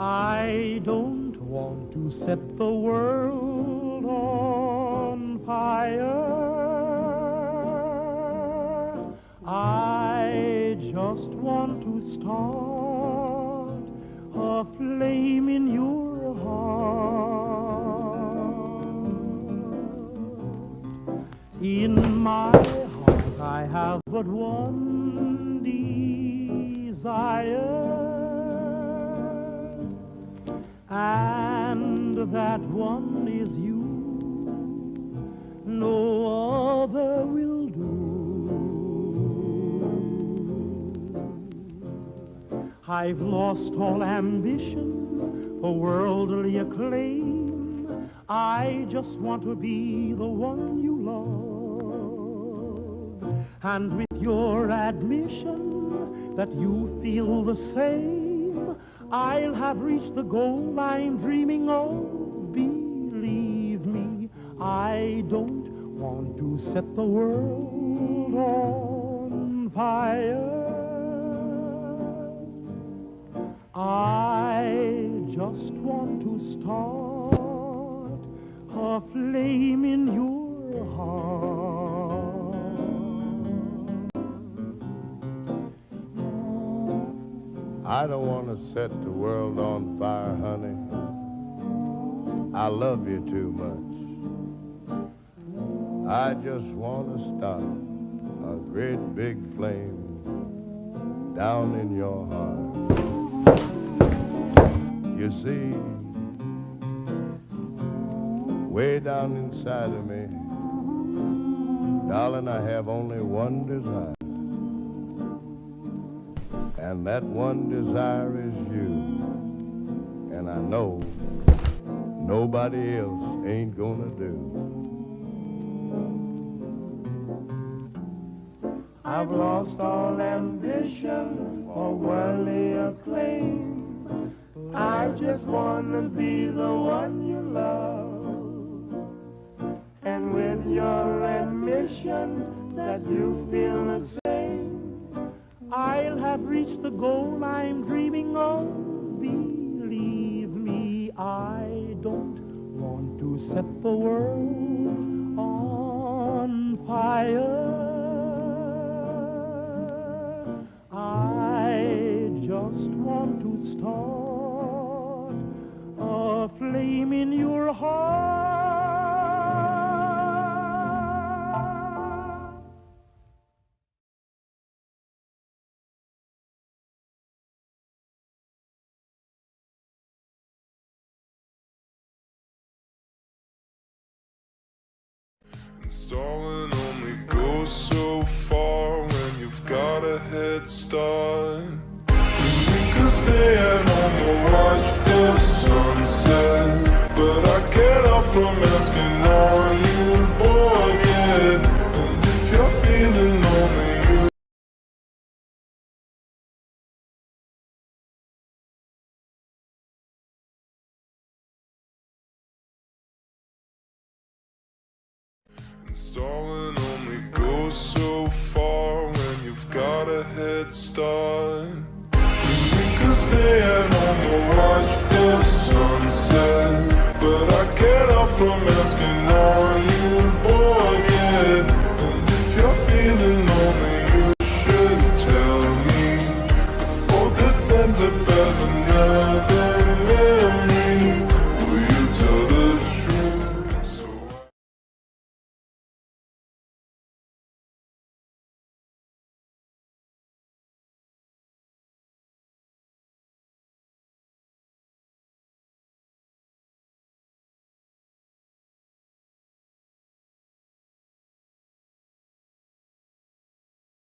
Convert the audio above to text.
I don't want to set the world on fire. I just want to start a flame in your heart. In my heart I have but one desire, and that one is you. No other will do. I've lost all ambition for worldly acclaim. I just want to be the one you love. And with your admission that you feel the same, I'll have reached the goal I'm dreaming of. Believe me, I don't want to set the world on fire. I just want to start a flame in your heart. I don't want to set the world on fire, honey. I love you too much. I just want to start a great big flame down in your heart. You see, way down inside of me, darling, I have only one desire. And that one desire is you. And I know nobody else ain't gonna do. I've lost all ambition for worldly acclaim. I just want to be the one you love. And with your admission that you feel the same, I'll have reached the goal I'm dreaming of. Believe me, I don't want to set the world on fire. I just want to start a flame in your heart. Stalling only goes so far when you've got a head start. 'Cause we could stay at home or watch the sunset, but I get up from asking, are you bored yet? And if you're feeling lonely, you stalling only goes so far when you've got a head start. 'Cause we could stay at home or watch the sunset, but I get up from